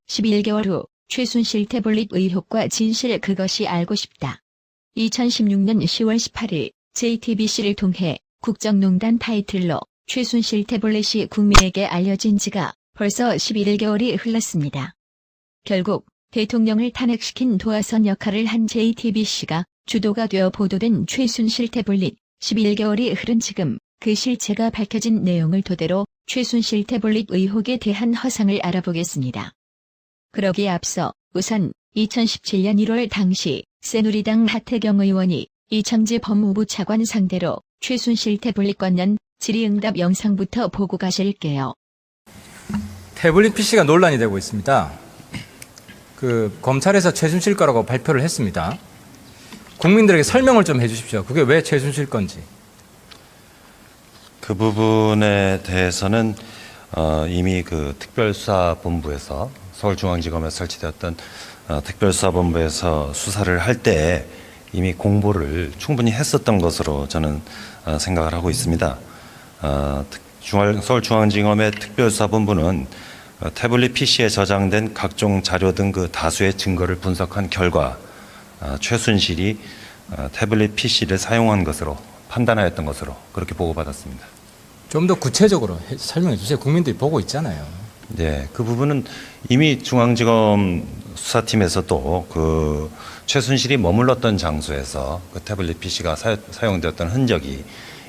11개월 후 최순실 태블릿 의혹과 진실 그것이 알고 싶다. 2016년 10월 18일 JTBC를 통해 국정농단 타이틀로 최순실 태블릿이 국민에게 알려진 지가 벌써 11개월이 흘렀습니다. 결국 대통령을 탄핵시킨 도화선 역할을 한 JTBC가 주도가 되어 보도된 최순실 태블릿 11개월이 흐른 지금 그 실체가 밝혀진 내용을 토대로 최순실 태블릿 의혹에 대한 허상을 알아보겠습니다. 그러기에 앞서 우선 2017년 1월 당시 새누리당 하태경 의원이 이창재 법무부 차관 상대로 최순실 태블릿 관련 질의응답 영상부터 보고 가실게요. 태블릿 PC가 논란이 되고 있습니다. 검찰에서 최순실 거라고 발표를 했습니다. 국민들에게 설명을 좀 해주십시오. 그게 왜 최순실 건지. 그 부분에 대해서는 이미 그 특별수사본부에서 서울중앙지검에 설치되었던 특별수사본부에서 수사를 할 때 이미 공보를 충분히 했었던 것으로 저는 생각을 하고 있습니다. 서울중앙지검의 특별수사본부는 태블릿 PC에 저장된 각종 자료 등 그 다수의 증거를 분석한 결과 최순실이 태블릿 PC를 사용한 것으로 판단하였던 것으로 그렇게 보고받았습니다. 좀 더 구체적으로 설명해 주세요. 국민들이 보고 있잖아요. 네, 그 부분은 이미 중앙지검 수사팀에서도 그 최순실이 머물렀던 장소에서 그 태블릿 PC가 사용되었던 흔적이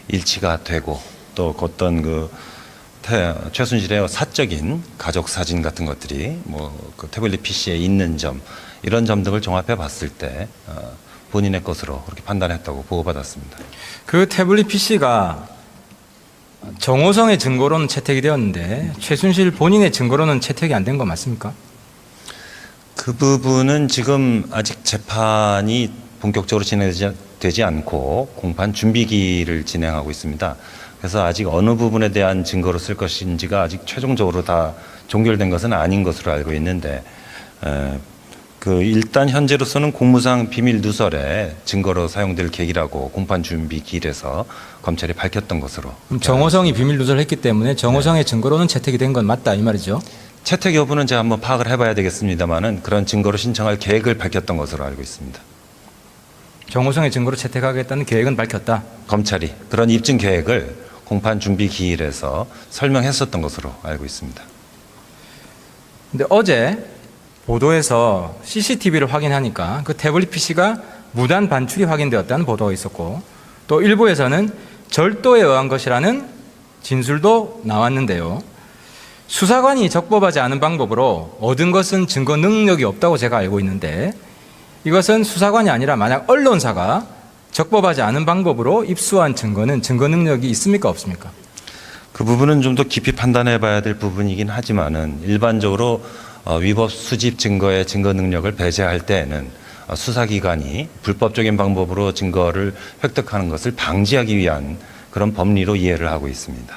일치가 되고 또 어떤 최순실의 사적인 가족 사진 같은 것들이 그 태블릿 PC에 있는 점 이런 점 등을 종합해 봤을 때 본인의 것으로 그렇게 판단했다고 보고받았습니다. 그 태블릿 PC가 정호성의 증거로는 채택이 되었는데 최순실 본인의 증거로는 채택이 안 된 거 맞습니까? 그 부분은 지금 아직 재판이 본격적으로 진행되지 않고 공판 준비기를 진행하고 있습니다. 그래서 아직 어느 부분에 대한 증거로 쓸 것인지가 아직 최종적으로 다 종결된 것은 아닌 것으로 알고 있는데 일단 현재로서는 공무상 비밀 누설의 증거로 사용될 계기라고 공판 준비기일에서 검찰이 밝혔던 것으로. 정호성이 비밀 누설했기 때문에 정호성의 증거로는 채택이 된 건 맞다 이 말이죠. 채택 여부는 제가 한번 파악을 해봐야 되겠습니다만은 그런 증거로 신청할 계획을 밝혔던 것으로 알고 있습니다. 정호성의 증거로 채택하겠다는 계획은 밝혔다. 검찰이 그런 입증 계획을 공판 준비 기일에서 설명했었던 것으로 알고 있습니다. 근데 어제 보도에서 CCTV를 확인하니까 그 태블릿 PC가 무단 반출이 확인되었다는 보도가 있었고 또 일부에서는 절도에 의한 것이라는 진술도 나왔는데요. 수사관이 적법하지 않은 방법으로 얻은 것은 증거 능력이 없다고 제가 알고 있는데 이것은 수사관이 아니라 만약 언론사가 적법하지 않은 방법으로 입수한 증거는 증거 능력이 있습니까 없습니까? 그 부분은 좀 더 깊이 판단해 봐야 될 부분이긴 하지만은 일반적으로 위법 수집 증거의 증거 능력을 배제할 때에는 수사기관이 불법적인 방법으로 증거를 획득하는 것을 방지하기 위한 그런 법리로 이해를 하고 있습니다.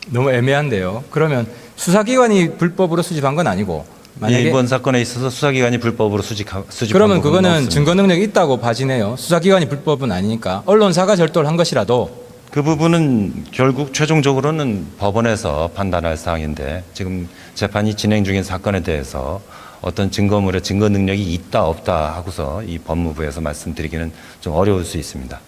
너무 애매한데요. 그러면 수사기관이 불법으로 수집한 건 아니고 만약에 이번 사건에 있어서 수사기관이 불법으로 수집한 그러면 그거는 없습니다. 증거 능력이 있다고 봐지네요. 수사기관이 불법은 아니니까 언론사가 절도를 한 것이라도 그 부분은 결국 최종적으로는 법원에서 판단할 사항인데 지금 재판이 진행 중인 사건에 대해서 어떤 증거물의 증거 능력이 있다 없다 하고서 이 법무부에서 말씀드리기는 좀 어려울 수 있습니다.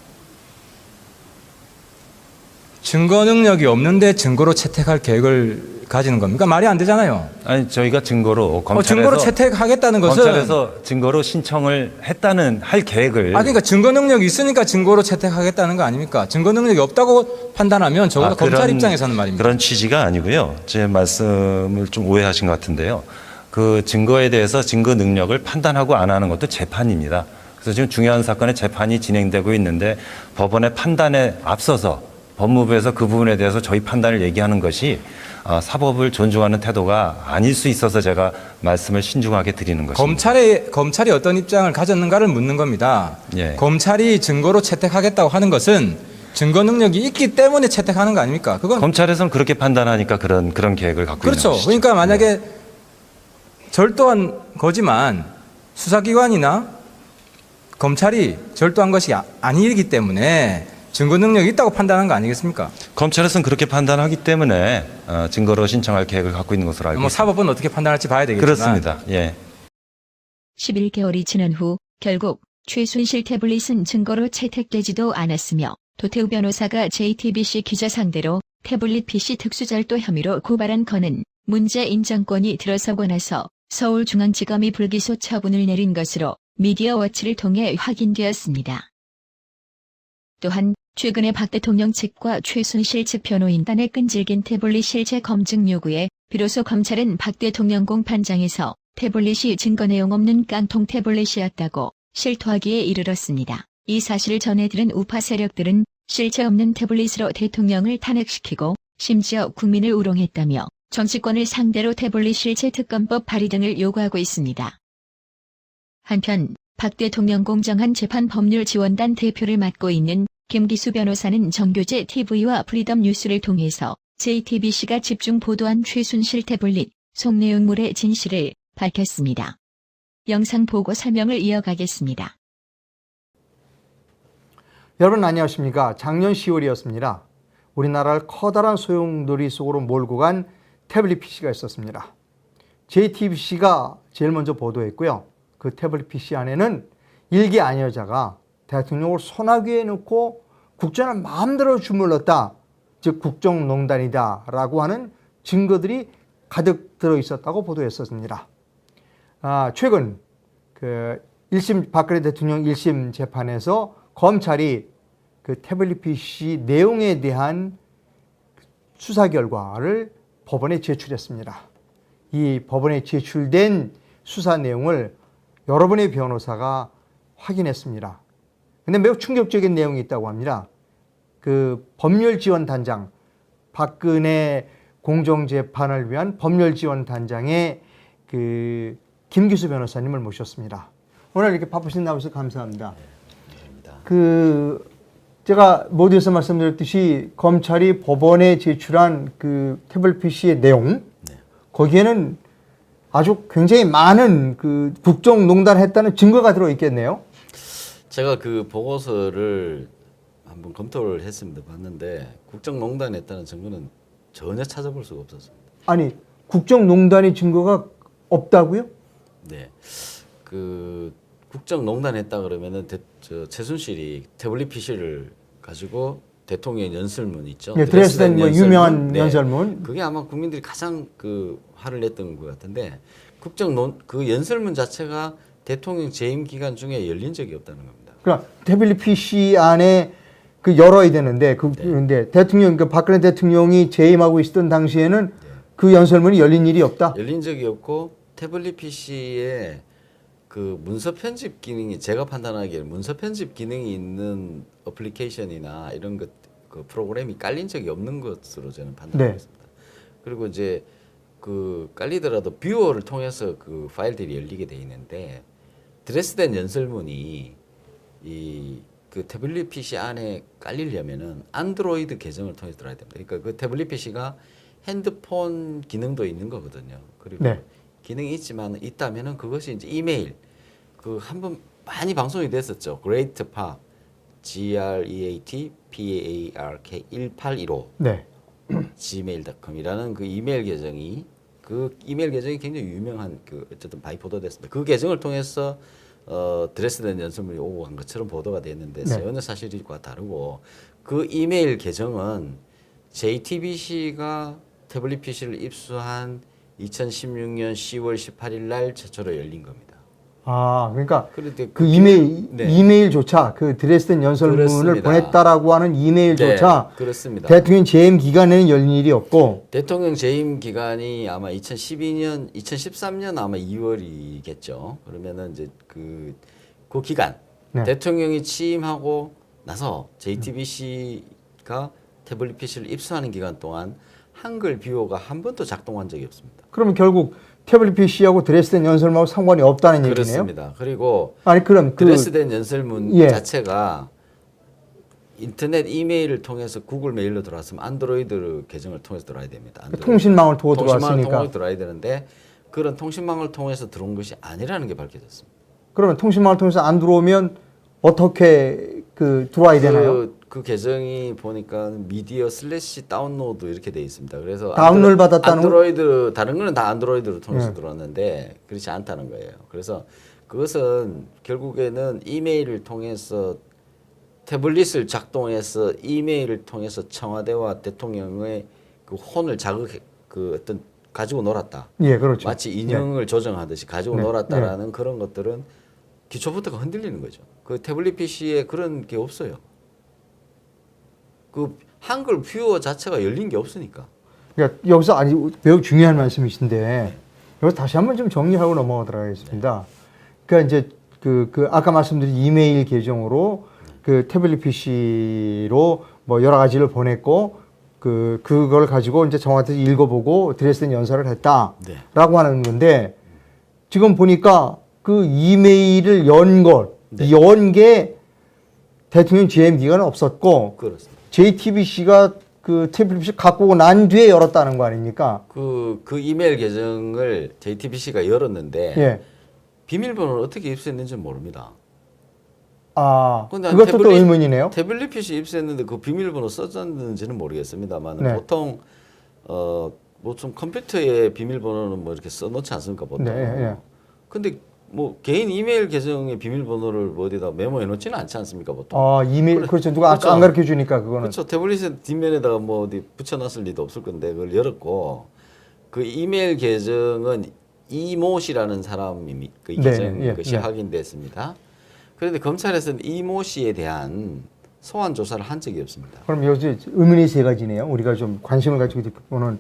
증거 능력이 없는데 증거로 채택할 계획을 가지는 겁니까? 말이 안 되잖아요. 아니 저희가 증거로 증거로 채택하겠다는 것은 검찰에서 증거로 신청을 했다는 할 계획을 그러니까 증거 능력이 있으니까 증거로 채택하겠다는 거 아닙니까? 증거 능력이 없다고 판단하면 적어도 검찰 입장에서는 말입니다. 그런 취지가 아니고요. 제 말씀을 좀 오해하신 것 같은데요. 그 증거에 대해서 증거 능력을 판단하고 안 하는 것도 재판입니다. 그래서 지금 중요한 사건의 재판이 진행되고 있는데 법원의 판단에 앞서서 법무부에서 그 부분에 대해서 저희 판단을 얘기하는 것이 사법을 존중하는 태도가 아닐 수 있어서 제가 말씀을 신중하게 드리는 것입니다. 검찰이 어떤 입장을 가졌는가를 묻는 겁니다. 예. 검찰이 증거로 채택하겠다고 하는 것은 증거 능력이 있기 때문에 채택하는 거 아닙니까? 그건 검찰에서는 그렇게 판단하니까 그런 계획을 갖고 그렇죠. 있는 것이죠. 그러니까 만약에 절도한 거지만 수사기관이나 검찰이 절도한 것이 아니기 때문에 증거 능력이 있다고 판단한 거 아니겠습니까? 검찰에서는 그렇게 판단하기 때문에 증거로 신청할 계획을 갖고 있는 것으로 알고 뭐 있습니다. 사법은 어떻게 판단할지 봐야 되겠지만 그렇습니다. 예. 11개월이 지난 후 결국 최순실 태블릿은 증거로 채택되지도 않았으며 도태우 변호사가 JTBC 기자 상대로 태블릿 PC 특수절도 혐의로 고발한 건은 문재인 정권이 들어서고 나서 서울중앙지검이 불기소 처분을 내린 것으로 미디어워치를 통해 확인되었습니다. 또한 최근에 박 대통령 측과 최순실 측 변호인단의 끈질긴 태블릿 실체 검증 요구에 비로소 검찰은 박 대통령 공판장에서 태블릿이 증거 내용 없는 깡통 태블릿이었다고 실토하기에 이르렀습니다. 이 사실을 전해들은 우파 세력들은 실체 없는 태블릿으로 대통령을 탄핵시키고 심지어 국민을 우롱했다며 정치권을 상대로 태블릿 실체 특검법 발의 등을 요구하고 있습니다. 한편 박 대통령 공정한 재판 법률 지원단 대표를 맡고 있는 김기수 변호사는 정교제 TV와 프리덤 뉴스를 통해서 JTBC가 집중 보도한 최순실 태블릿 속내용물의 진실을 밝혔습니다. 영상 보고 설명을 이어가겠습니다. 여러분 안녕하십니까. 작년 10월이었습니다. 우리나라를 커다란 소용돌이 속으로 몰고 간 태블릿 PC가 있었습니다. JTBC가 제일 먼저 보도했고요. 그 태블릿 PC 안에는 일개 안여자가 대통령을 소나귀에 넣고 국정을 마음대로 주물렀다. 즉 국정농단이다 라고 하는 증거들이 가득 들어있었다고 보도했었습니다. 최근 그 1심 박근혜 대통령 1심 재판에서 검찰이 그 태블릿 PC 내용에 대한 수사 결과를 법원에 제출했습니다. 이 법원에 제출된 수사 내용을 여러분의 변호사가 확인했습니다. 근데 매우 충격적인 내용이 있다고 합니다. 그 법률지원단장, 박근혜 공정재판을 위한 법률지원단장의 그 김기수 변호사님을 모셨습니다. 오늘 이렇게 바쁘신 나와주셔서 감사합니다. 제가 모두에서 말씀드렸듯이 검찰이 법원에 제출한 그 태블릿 PC의 내용, 거기에는 아주 굉장히 많은 그 국정농단했다는 증거가 들어있겠네요. 제가 그 보고서를 한번 검토를 했습니다. 봤는데 국정농단했다는 증거는 전혀 찾아볼 수가 없었습니다. 아니, 국정농단의 증거가 없다고요? 네, 그 국정농단했다 그러면은 최순실이 태블릿 PC를 가지고 대통령 연설문 있죠. 네, 드레스덴 뭐 유명한 연설문. 그게 아마 국민들이 가장 그 화를 냈던 것 같은데 그 연설문 자체가 대통령 재임 기간 중에 열린 적이 없다는 겁니다. 그러니까 태블릿 PC 안에 그 열어야 되는데 그런데 대통령 그 박근혜 대통령이 재임하고 있었던 당시에는 그 연설문이 열린 일이 없다. 열린 적이 없고 태블릿 PC에 그 문서 편집 기능이 제가 판단하기에 문서 편집 기능이 있는 어플리케이션이나 이런 그 프로그램이 깔린 적이 없는 것으로 저는 판단하겠습니다. 그리고 이제 그 깔리더라도 뷰어를 통해서 그 파일들이 열리게 돼 있는데 드레스덴 연설문이 이 그 태블릿 PC 안에 깔리려면은 안드로이드 계정을 통해서 들어야 됩니다. 그러니까 그 태블릿 PC가 핸드폰 기능도 있는 거거든요. 그리고 기능이 있다면은 그것이 이제 이메일 그 한번 많이 방송이 됐었죠. Great Park GREAT PARK 1815 gmail.com이라는 그 이메일 계정이 굉장히 유명한 그 어쨌든 많이 보도됐습니다. 그 계정을 통해서 드레스덴 연설문이 오고 간 것처럼 보도가 됐는데 전혀 사실과 다르고 그 이메일 계정은 JTBC가 태블릿 PC를 입수한 2016년 10월 18일 날 최초로 열린 겁니다. 그러니까 그 이메일조차 그 드레스덴 연설문을 보냈다라고 하는 이메일조차 그렇습니다. 대통령 재임 기간에는 열린 일이 없고 대통령 재임 기간이 아마 2013년 아마 2월이겠죠. 그러면은 이제 그 기간 대통령이 취임하고 나서 JTBC가 태블릿 PC를 입수하는 기간 동안 한글 뷰어가 한 번도 작동한 적이 없습니다. 그러면 결국 태블릿 PC하고 드레스덴 연설문하고 상관이 없다는 얘기네요. 그렇습니다. 그리고 그럼 드레스덴 연설문 자체가 인터넷 이메일을 통해서 구글 메일로 들어왔으면 안드로이드 계정을 통해서 들어와야 됩니다. 통신망을 통해 들어왔으니까. 통신망을 통해 들어와야 되는데 그런 통신망을 통해서 들어온 것이 아니라는 게 밝혀졌습니다. 그러면 통신망을 통해서 안 들어오면 어떻게 들어와야 되나요? 그 계정이 보니까 미디어 슬래시 다운로드 이렇게 돼 있습니다. 그래서 다운로드 받았다는 안드로이드 다른 거는 다 안드로이드로 통해서 네. 들어왔는데 그렇지 않다는 거예요. 그래서 그것은 결국에는 이메일을 통해서 태블릿을 작동해서 이메일을 통해서 청와대와 대통령의 그 혼을 그 어떤 가지고 놀았다. 예, 그렇죠. 마치 인형을 조정하듯이 가지고 네. 놀았다라는 그런 것들은 기초부터가 흔들리는 거죠. 그 태블릿 PC에 그런 게 없어요. 그 한글 뷰어 자체가 열린 게 없으니까. 그러니까 여기서 아니 매우 중요한 말씀이신데 여기서 다시 한번 좀 정리하고 넘어가도록 하겠습니다. 그러니까 이제 그 아까 말씀드린 이메일 계정으로 그 태블릿 PC로 뭐 여러 가지를 보냈고 그걸 가지고 이제 정확히 읽어보고 드레스덴 연설을 했다라고 네. 하는 건데 지금 보니까 그 이메일을 네. 연 게 대통령 재임 기간은 없었고 그렇습니다. JTBC가 그 태블릿 PC 갖고 오고 난 뒤에 열었다는 거 아닙니까? 그 이메일 계정을 JTBC가 열었는데 예. 비밀번호를 어떻게 입수했는지 모릅니다. 아, 근데 그것도 또 의문이네요. 태블릿 PC 입수했는데 그 비밀번호 써졌는지는 모르겠습니다만 네. 보통 뭐 좀 컴퓨터에 비밀번호는 뭐 이렇게 써놓지 않습니까 보통. 네, 예. 근데 뭐 개인 이메일 계정의 비밀번호를 뭐 어디다 메모해 놓지는 않지 않습니까 보통. 아, 이메일 그렇죠. 누가 그렇죠. 안 가르쳐 주니까 그거는. 그렇죠. 태블릿의 뒷면에다가 뭐 어디 붙여놨을 리도 없을 건데 그걸 열었고 그 이메일 계정은 이모씨라는 사람이 그 네, 계정 예, 것이 네. 확인됐습니다. 그런데 검찰에서는 이모 씨에 대한 소환 조사를 한 적이 없습니다. 그럼 여기 의문이 세 가지네요. 우리가 좀 관심을 가지고 보는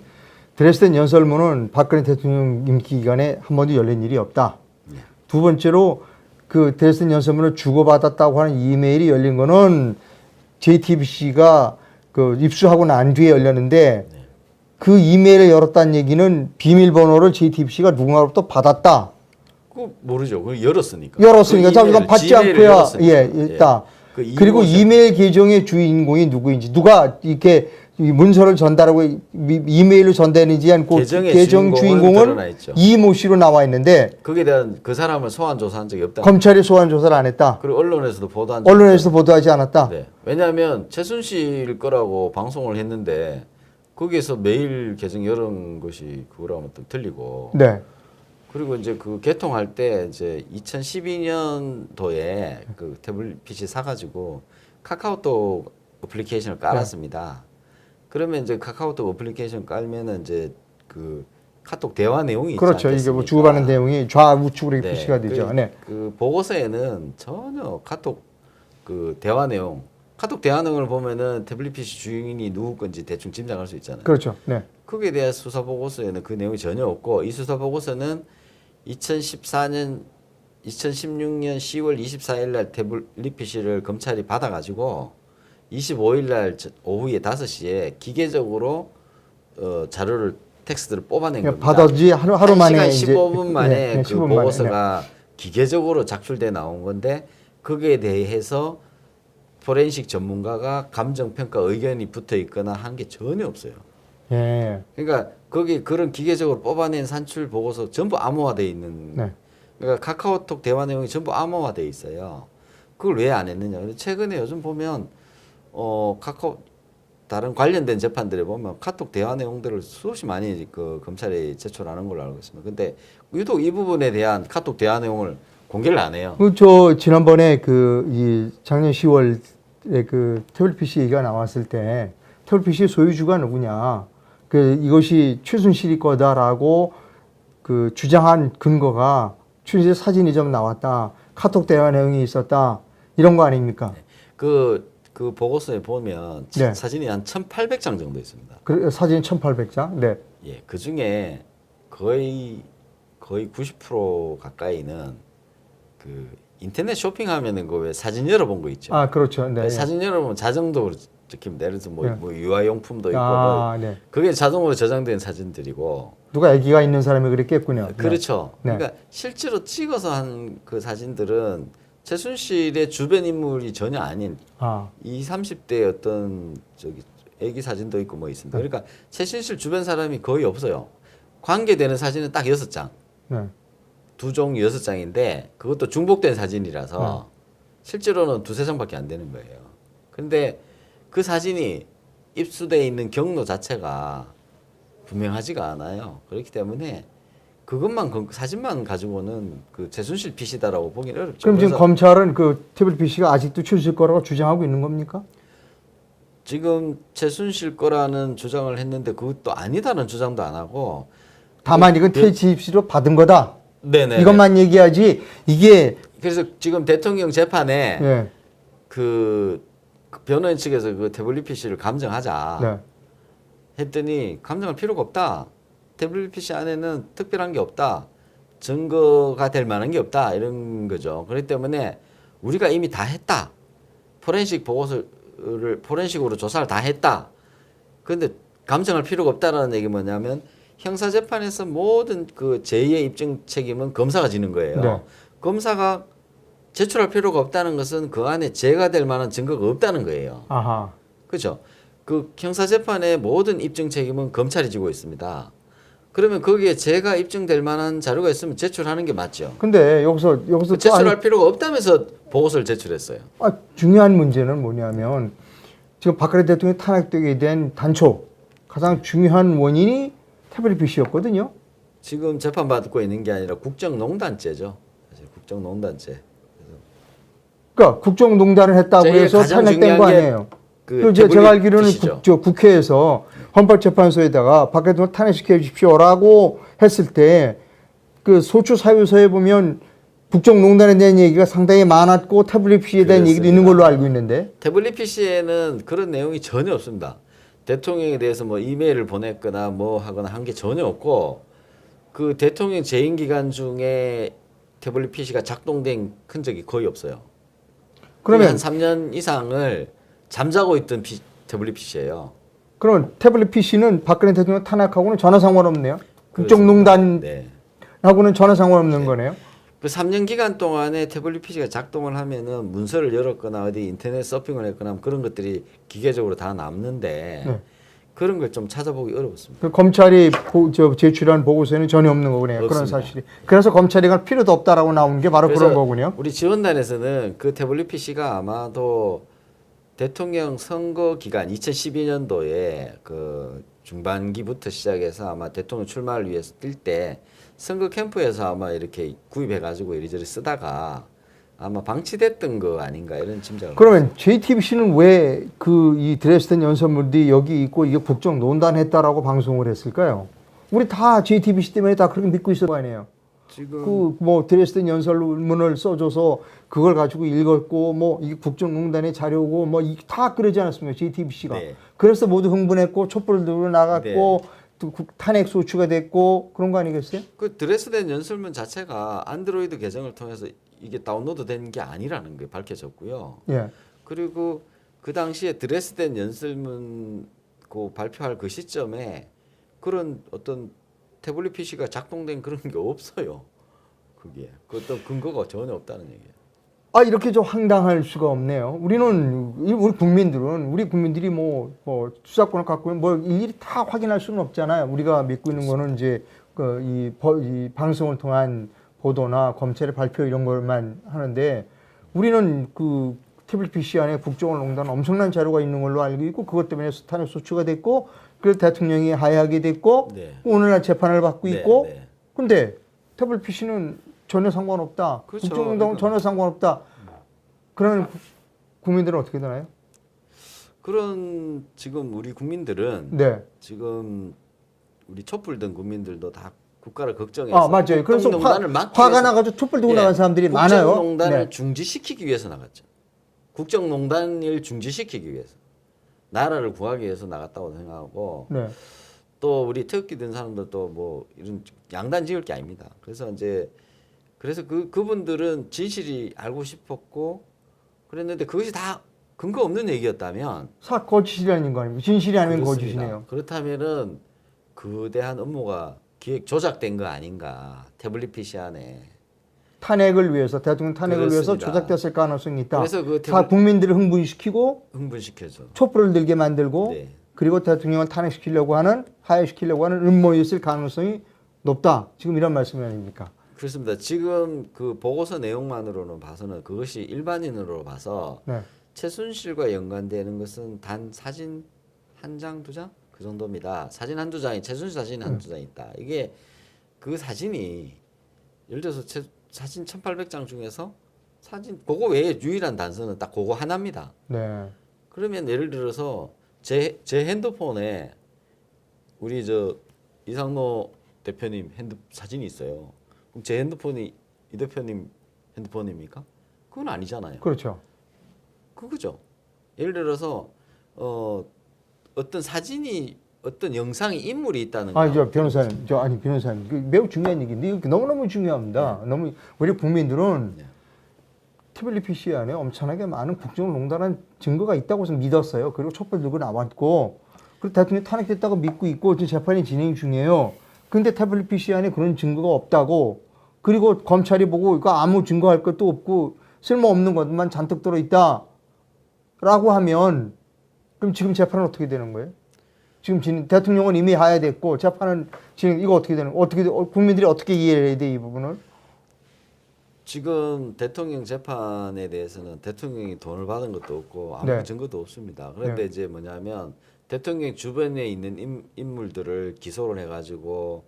드레스덴 연설문은 박근혜 대통령 임기 기간에 한 번도 열린 일이 없다. 네. 두 번째로 그 드레스덴 연설문을 주고받았다고 하는 이메일이 열린 거는 JTBC가 그 입수하고 난 뒤에 열렸는데 네. 그 이메일을 열었다는 얘기는 비밀번호를 JTBC가 누군가로부터 받았다. 그 모르죠. 그 열었으니까. 열었으니까 그 자 이건 이메일을 받지 지메일을 않고야 열었으니까. 예 있다. 그 이모 그리고 씨- 이메일 계정의 주인공이 누구인지 누가 이렇게 이 문서를 전달하고 이메일을 전달했는지 한 그 계정의 계정 주인공은 드러나 주인공은 있죠. 이모 씨로 나와 있는데 거기에 대한 그 사람을 소환 조사한 적이 없다. 검찰이 소환 조사를 안 했다. 그리고 언론에서도 보도한 적이 언론에서 보도하지 않았다. 네. 왜냐하면 최순실 거라고 방송을 했는데 거기에서 메일 계정 열은 것이 그거랑은 또 틀리고. 네. 그리고 이제 그 개통할 때 이제 2012년도에 그 태블릿 PC 사가지고 카카오톡 어플리케이션을 깔았습니다. 그러면 이제 카카오톡 어플리케이션 깔면은 이제 그 카톡 대화 내용이 있지 그렇죠. 이게 않겠습니까? 뭐 주고받는 내용이 좌우측으로 네. 표시가 되죠. 그, 네. 그 보고서에는 전혀 카톡 그 대화 내용, 카톡 대화 내용을 보면은 태블릿 PC 주인이 누구 건지 대충 짐작할 수 있잖아요. 그렇죠. 네. 거기에 대한 수사 보고서에는 그 내용이 전혀 없고 이 수사 보고서는 2016년 10월 24일 날 태블릿 PC를 검찰이 받아가지고 25일 날 오후에 5시에 기계적으로 자료를 텍스트를 뽑아낸 그러니까 겁니다. 받아지 하루 만에 1시간 15분 만에 네, 네, 그 15분 만에, 보고서가 기계적으로 작출돼 나온 건데 거기에 대해서 포렌식 전문가가 감정 평가 의견이 붙어 있거나 한 게 전혀 없어요. 예. 그러니까 거기 그런 기계적으로 뽑아낸 산출 보고서 전부 암호화돼 있는. 네. 그러니까 카카오톡 대화 내용이 전부 암호화돼 있어요. 그걸 왜 안 했느냐? 근데 최근에 요즘 보면 카카오 다른 관련된 재판들에 보면 카톡 대화 내용들을 수없이 많이 그 검찰에 제출하는 걸로 알고 있습니다. 근데 유독 이 부분에 대한 카톡 대화 내용을 공개를 안 해요. 저 지난번에 이 작년 10월에 그 태블릿 PC 얘기가 나왔을 때 태블릿 PC 소유주가 누구냐? 이것이 최순실이 거다라고 그 주장한 근거가 최순실 사진이 좀 나왔다. 카톡 대화 내용이 있었다. 이런 거 아닙니까? 그 보고서에 보면 네. 사진이 한 1,800장 정도 있습니다. 사진 1,800장. 네. 예, 그 중에 거의 90% 가까이는 그 인터넷 쇼핑하면은 그 왜 사진 열어본 거 있죠. 아, 그렇죠. 네. 사진 열어보면 자동적으로 찍힙니다. 예를 들어서 네. 뭐 유아용품도 있고 아, 뭐 네. 그게 자동으로 저장된 사진들이고. 누가 아기가 있는 사람이 그랬겠군요. 네. 그렇죠. 네. 그러니까 실제로 찍어서 한 그 사진들은 최순실의 주변 인물이 전혀 아닌 아, 20, 30대 어떤 애기 사진도 있고 뭐 있습니다. 그러니까 최순실 주변 사람이 거의 없어요. 관계되는 사진은 딱 6장. 네. 두 종 6장인데 그것도 중복된 사진이라서 실제로는 두세 장밖에 안 되는 거예요. 근데 그 사진이 입수돼 있는 경로 자체가 분명하지가 않아요. 그렇기 때문에 그것만 사진만 가지고는 그 최순실 PC다라고 보기는 어렵죠. 그럼 지금 그래서 검찰은 그 태블릿 PC가 아직도 최순실 거라고 주장하고 있는 겁니까? 지금 최순실 거라는 주장을 했는데 그것도 아니다는 주장도 안 하고 다만 이건 THC로 받은 거다. 네네 이것만 얘기하지 이게 그래서 지금 대통령 재판에 예. 그 변호인 측에서 그 태블릿 PC를 감정하자 네. 했더니 감정할 필요가 없다. 태블릿 PC 안에는 특별한 게 없다. 증거가 될 만한 게 없다. 이런 거죠. 그렇기 때문에 우리가 이미 다 했다. 포렌식 보고서를 포렌식으로 조사를 다 했다. 그런데 감정할 필요가 없다라는 얘기 뭐냐면 형사 재판에서 모든 그 제2의 입증 책임은 검사가 지는 거예요. 네. 검사가 제출할 필요가 없다는 것은 그 안에 죄가 될 만한 증거가 없다는 거예요. 아하. 그렇죠. 그 형사 재판의 모든 입증 책임은 검찰이 지고 있습니다. 그러면 거기에 죄가 입증될 만한 자료가 있으면 제출하는 게 맞죠. 근데 여기서 그 또 제출할 필요가 없다면서 보고서를 제출했어요. 중요한 문제는 뭐냐면 지금 박근혜 대통령이 탄핵되게 된 단초 가장 중요한 원인이 태블릿 PC였거든요. 지금 재판받고 있는 게 아니라 국정농단죄죠. 사실 국정농단죄. 그러니까 국정농단을 했다고 제일 해서 가장 탄핵된 거 중요한 게 아니에요. 그 그 제가 태블릿 알기로는 PC죠. 국회에서 헌법재판소에다가 박근혜 대통령 탄핵시켜 주십시오라고 했을 때 그 소추 사유서에 보면 국정농단에 대한 얘기가 상당히 많았고 태블릿 PC에 대한 얘기도 있는 걸로 알고 있는데 태블릿 PC에는 그런 내용이 전혀 없습니다. 대통령에 대해서 뭐 이메일을 보냈거나 뭐 하거나 한 게 전혀 없고 그 대통령 재임 기간 중에 태블릿 PC가 작동된 흔적이 거의 없어요. 그러면 한 3년 이상을 잠자고 있던 태블릿 PC예요. 그러면 태블릿 PC는 박근혜 대통령 탄핵하고는 전혀 상관없네요. 국정농단하고는 네. 전혀 상관없는 거네요. 그 3년 기간 동안에 태블릿 PC가 작동을 하면은 문서를 열었거나 어디 인터넷 서핑을 했거나 하면 그런 것들이 기계적으로 다 남는데 네. 그런 걸 좀 찾아보기 어렵습니다. 그 검찰이 제출한 보고서에는 전혀 없는 거군요. 그런 없습니다. 사실이. 그래서 검찰이 갈 필요도 없다라고 나온 게 바로 그런 거군요. 우리 지원단에서는 그 태블릿 PC가 아마도 대통령 선거 기간 2012년도에 그 중반기부터 시작해서 아마 대통령 출마를 위해서 뛸 때 선거 캠프에서 아마 이렇게 구입해가지고 이리저리 쓰다가 아마 방치됐던 거 아닌가 이런 짐작을. 그러면 JTBC는 왜 그 이 드레스덴 연설문들이 여기 있고 이게 국정농단했다라고 방송을 했을까요? 우리 다 JTBC 때문에 다 그렇게 믿고 있을 거 아니에요. 지금 그 뭐 드레스덴 연설문을 써줘서 그걸 가지고 읽었고 뭐 이게 국정농단의 자료고 뭐 다 그러지 않았습니까? JTBC가. 네. 그래서 모두 흥분했고 촛불을 들고 나갔고 네. 또 탄핵 소추가 됐고 그런 거 아니겠어요? 그 드레스덴 연설문 자체가 안드로이드 계정을 통해서 이게 다운로드 된 게 아니라는 게 밝혀졌고요. 예. 그리고 그 당시에 드레스덴 연설문 그 발표할 그 시점에 그런 어떤 태블릿 PC가 작동된 그런 게 없어요. 그게 그 어떤 근거가 전혀 없다는 얘기예요. 이렇게 좀 황당할 수가 없네요. 우리 국민들이 뭐 수사권을 갖고 있는 뭐 일일이 다 확인할 수는 없잖아요. 우리가 믿고 있는 거는 이제 이 방송을 통한 보도나 검찰의 발표 이런 것만 하는데 우리는 그 태블릿 PC 안에 국정농단 엄청난 자료가 있는 걸로 알고 있고 그것 때문에 탄핵 소추가 됐고 그래서 대통령이 하야하게 됐고 네. 오늘날 재판을 받고 네, 있고 네. 근데 태블릿 PC는 전혀 상관없다. 그렇죠. 국정농단은 전혀 상관없다. 그러면 국민들은 어떻게 되나요? 그런 지금 우리 국민들은 네. 지금 우리 촛불 든 국민들도 다 국가를 걱정해서 맞아요. 그래서 국정농단을 막기 화가 위해서 나가지고 촛불 들고 예, 나간 사람들이 많아요. 국정농단을 네. 중지시키기 위해서 나갔죠. 국정농단을 중지시키기 위해서 나라를 구하기 위해서 나갔다고 생각하고 네. 또 우리 태극기 든 사람들도 뭐 이런 양단 지을 게 아닙니다. 그래서 그분들은 진실이 알고 싶었고 그랬는데 그것이 다 근거 없는 얘기였다면 거짓이라는 거 아닙니까? 진실이 아니면 그렇습니다. 거짓이네요. 그렇다면은 거대한 업무가 기획 조작된 거 아닌가? 태블릿 PC 안에. 탄핵을 위해서 대통령 탄핵을 위해서 그렇습니다. 조작됐을 가능성이 있다. 그래서 그 다 국민들을 흥분시키고 흥분시켜서. 촛불을 들게 만들고 네. 그리고 대통령을 탄핵시키려고 하는 하야시키려고 하는 음모였을 가능성이 높다. 지금 이런 말씀이 아닙니까? 그렇습니다. 지금 그 보고서 내용만으로는 봐서는 그것이 일반인으로 봐서 네. 최순실과 연관되는 것은 단 사진 한 장, 두 장? 그 정도입니다. 사진 한두 장이 최순실 사진 한두 장 있다. 이게 그 사진이 예를 들어서 사진 1800장 중에서 사진 그거 외에 유일한 단서는 딱 그거 하나입니다. 네. 그러면 예를 들어서 제 핸드폰에 우리 저 이상로 대표님 사진이 있어요. 그럼 제 핸드폰이 이 대표님 핸드폰입니까? 그건 아니잖아요. 그렇죠. 그거죠. 예를 들어서 어떤 사진이 어떤 영상이 인물이 있다는 거. 저 변호사님, 변호사님, 매우 중요한 얘기인데 이거 너무너무 중요합니다. 너무 우리 국민들은 네. TVPC 안에 엄청나게 많은 국정농단한 증거가 있다고 믿었어요. 그리고 촛불 들고 나왔고, 그리고 대통령 탄핵됐다고 믿고 있고 지금 재판이 진행 중이에요. 근데 TVPC 안에 그런 증거가 없다고, 그리고 검찰이 보고 이거 아무 증거할 것도 없고 쓸모없는 것만 잔뜩 들어있다라고 하면 그럼 지금 재판은 어떻게 되는 거예요? 지금 대통령은 이미 하야됐고 재판은 지금 이거 어떻게 되는? 국민들이 어떻게 이해해야 돼 이 부분을? 지금 대통령 재판에 대해서는 대통령이 돈을 받은 것도 없고 아무 네. 증거도 없습니다. 그런데 네. 이제 뭐냐면 대통령 주변에 있는 인물들을 기소를 해가지고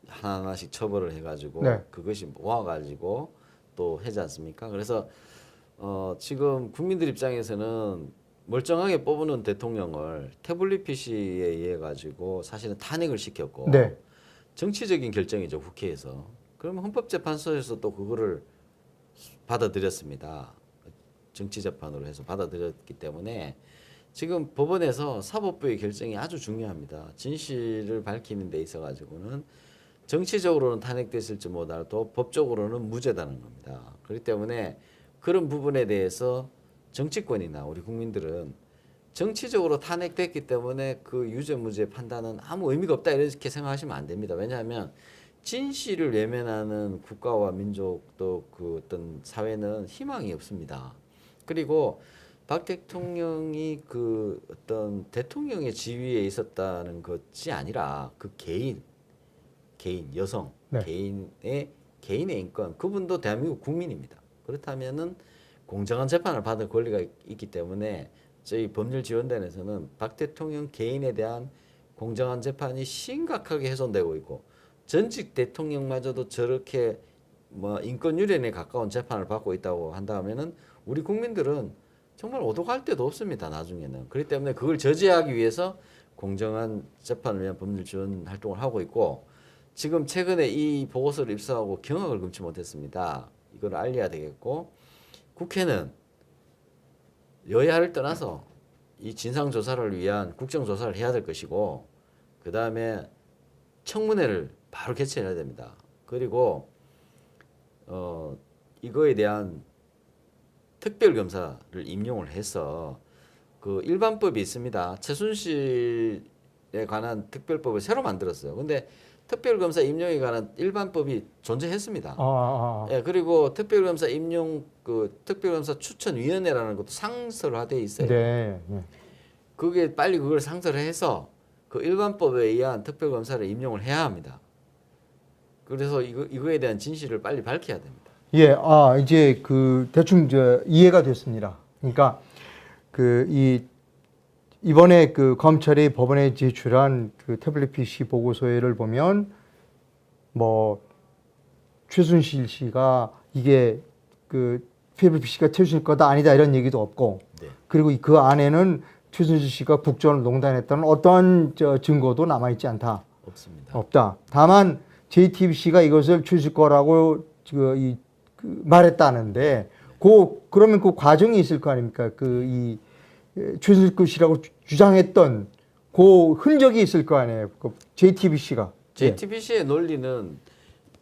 하나하나씩 처벌을 해가지고 네. 그것이 모아가지고 또 하지 않습니까? 그래서 지금 국민들 입장에서는 멀쩡하게 뽑는 대통령을 태블릿 PC에 의해 가지고 사실은 탄핵을 시켰고 네. 정치적인 결정이죠 국회에서. 그러면 헌법재판소에서 또 그거를 받아들였습니다. 정치재판으로 해서 받아들였기 때문에 지금 법원에서 사법부의 결정이 아주 중요합니다. 진실을 밝히는 데 있어 가지고는 정치적으로는 탄핵됐을지 몰라도 법적으로는 무죄다는 겁니다. 그렇기 때문에 그런 부분에 대해서 정치권이나 우리 국민들은 정치적으로 탄핵됐기 때문에 그 유죄 무죄 판단은 아무 의미가 없다 이렇게 생각하시면 안 됩니다. 왜냐하면 진실을 외면하는 국가와 민족 또 그 어떤 사회는 희망이 없습니다. 그리고 박 대통령이 그 어떤 대통령의 지위에 있었다는 것이 아니라 그 개인 여성 네. 개인의 인권 그분도 대한민국 국민입니다. 그렇다면은 공정한 재판을 받을 권리가 있기 때문에 저희 법률지원단에서는 박 대통령 개인에 대한 공정한 재판이 심각하게 훼손되고 있고 전직 대통령마저도 저렇게 뭐 인권 유린에 가까운 재판을 받고 있다고 한다면은 우리 국민들은 정말 오독할 데도 없습니다. 나중에는. 그렇기 때문에 그걸 저지하기 위해서 공정한 재판을 위한 법률 지원 활동을 하고 있고 지금 최근에 이 보고서를 입수하고 경악을 금치 못했습니다. 이걸 알려야 되겠고 국회는 여야를 떠나서 이 진상조사를 위한 국정조사를 해야 될 것이고 그 다음에 청문회를 바로 개최해야 됩니다. 그리고 이거에 대한 특별검사를 임용을 해서 그 일반법이 있습니다. 최순실에 관한 특별법을 새로 만들었어요. 근데 특별검사 임용에 관한 일반법이 존재했습니다. 예, 그리고 특별검사 임용 그 특별검사 추천위원회라는 것도 상설화돼 있어요. 네. 네. 그게 빨리 그걸 상설을 해서 그 일반법에 의한 특별검사를 임용을 해야 합니다. 그래서 이거에 대한 진실을 빨리 밝혀야 됩니다. 예, 이제 대충 이해가 됐습니다. 그러니까 이번에 검찰이 법원에 제출한 태블릿 PC 보고서를 보면 최순실 씨가 이게 태블릿 PC가 최순실 거다 아니다 이런 얘기도 없고, 네. 그리고 그 안에는 최순실 씨가 국정을 농단했다는 어떤 증거도 남아있지 않다. 없습니다. 없다. 다만 JTBC가 이것을 최순실 거라고 말했다는데, 그러면 그 과정이 있을 거 아닙니까? 최순실 것이라고 주장했던 그 흔적이 있을 거 아니에요. JTBC가. JTBC의 논리는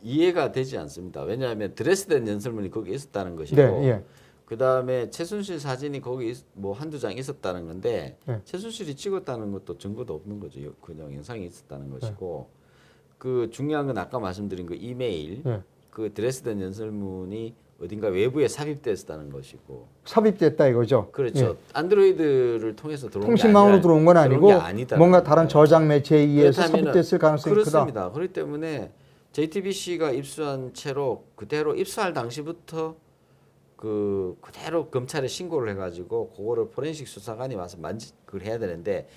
이해가 되지 않습니다. 왜냐하면 드레스덴 연설문이 거기 있었다는 것이고, 네, 예. 그 다음에 최순실 사진이 거기 한두 장 있었다는 건데, 네. 최순실이 찍었다는 것도 증거도 없는 거죠. 그냥 영상이 있었다는 것이고, 그 중요한 건 아까 말씀드린 그 이메일, 네. 그 드레스덴 연설문이 어딘가 외부에 삽입됐다는 것이고, 삽입됐다 이거죠. 그렇죠. 예. 안드로이드를 통해서 들어온 통신망으로 게 아니라, 들어온 건 그런 아니고 게 아니다라는 뭔가 다른 거예요. 저장 매체에 의해서 그렇다면은 삽입됐을 가능성이 그렇습니다. 그렇기 때문에 JTBC가 입수한 채로 그대로 입수할 당시부터 그대로 검찰에 신고를 해가지고 그거를 포렌식 수사관이 와서 그걸 해야 되는데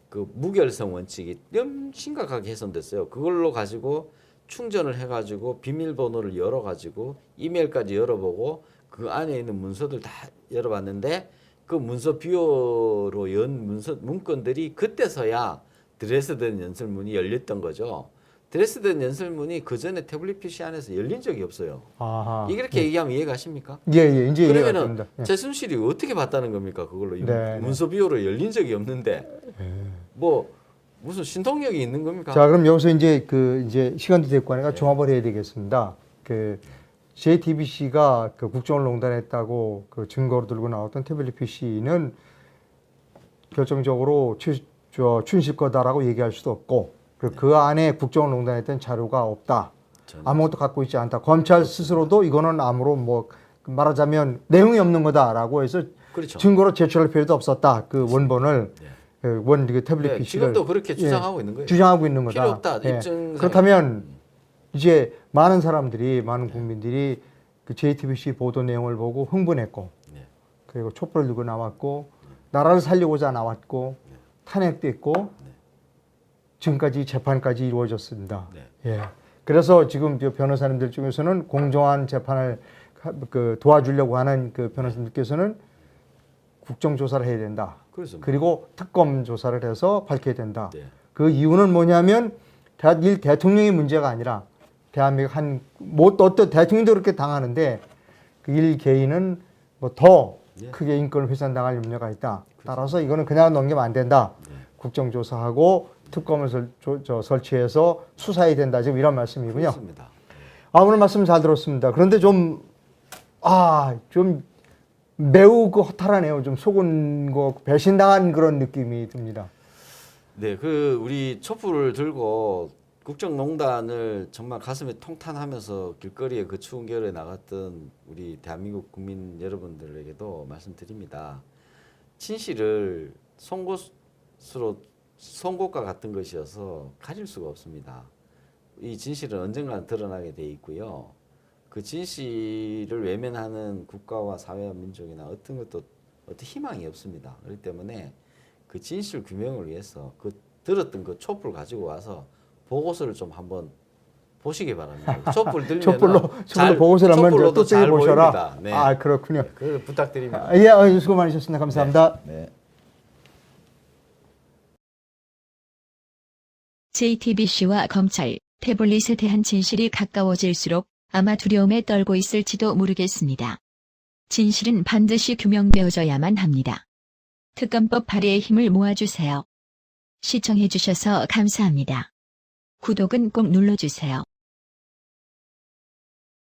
그 무결성 원칙이 좀 심각하게 훼손됐어요. 그걸로 가지고 충전을 해가지고 비밀번호를 열어가지고 이메일까지 열어보고 그 안에 있는 문서들 다 열어봤는데 그 문서 비호로 연 문건들이 그때서야 드레스덴 연설문이 열렸던 거죠. 드레스덴 연설문이 그 전에 태블릿 PC 안에서 열린 적이 없어요. 아하. 이렇게 얘기하면 이해가십니까? 예, 예, 이제 이해가 그러면은 됩니다. 예. 최순실이 어떻게 봤다는 겁니까? 그걸로 네, 문서 비호로 열린 적이 없는데 뭐 무슨 신통력이 있는 겁니까? 자, 그럼 여기서 이제 시간도 됐고 하니까 종합을 해야 되겠습니다. 그 JTBC가 그 국정을 농단했다고 그 증거로 들고 나왔던 태블릿 PC는 결정적으로 춘실 거다라고 얘기할 수도 없고 그 안에 국정을 농단했던 자료가 없다. 아무것도 갖고 있지 않다. 검찰 스스로도 이거는 아무로 뭐 말하자면 내용이 없는 거다라고 해서 그렇죠. 증거로 제출할 필요도 없었다. 그 원본을 그 태블릿 네, PC를 지금도 그렇게 주장하고 있는 거예요. 주장하고 있는 거다. 필요 없다. 예. 입증 그렇다면 이제 많은 사람들이 많은 국민들이 그 JTBC 보도 내용을 보고 흥분했고 네. 그리고 촛불을 들고 나왔고 나라를 살리고자 나왔고 탄핵됐고 지금까지 재판까지 이루어졌습니다. 네. 예. 그래서 지금 변호사님들 중에서는 공정한 재판을 도와주려고 하는 그 변호사님들께서는 국정조사를 해야 된다. 그렇습니다. 그리고 특검 조사를 해서 밝혀야 된다. 네. 그 이유는 뭐냐면 대통령의 문제가 아니라 대한민국 어떤 대통령도 그렇게 당하는데 그 일 개인은 뭐 더 네. 크게 인권을 훼손당할 염려가 있다. 따라서 이거는 그냥 넘기면 안 된다. 네. 국정조사하고 특검을 설치해서 수사해야 된다. 지금 이런 말씀이군요. 그렇습니다. 오늘 말씀 잘 들었습니다. 그런데 좀 매우 허탈하네요. 좀 속은 거 배신당한 그런 느낌이 듭니다. 네, 우리 촛불을 들고 국정농단을 정말 가슴에 통탄하면서 길거리에 그 추운 겨울에 나갔던 우리 대한민국 국민 여러분들에게도 말씀드립니다. 진실을 송곳과 같은 것이어서 가릴 수가 없습니다. 이 진실은 언젠가 드러나게 돼 있고요. 그 진실을 외면하는 국가와 사회와 민족이나 어떤 희망이 없습니다. 그렇기 때문에 그 진실 규명을 위해서 들었던 그 촛불 가지고 와서 보고서를 좀 한번 보시기 바랍니다. 촛불 들면 촛불로 보고서를 한번 또 잘 보셔라. 네. 그렇군요. 네, 그걸 부탁드립니다. 예, 수고 많으셨습니다. 감사합니다. 네. JTBC와 검찰, 태블릿에 대한 진실이 가까워질수록 아마 두려움에 떨고 있을지도 모르겠습니다. 진실은 반드시 규명되어져야만 합니다. 특검법 발의에 힘을 모아주세요. 시청해주셔서 감사합니다. 구독은 꼭 눌러주세요.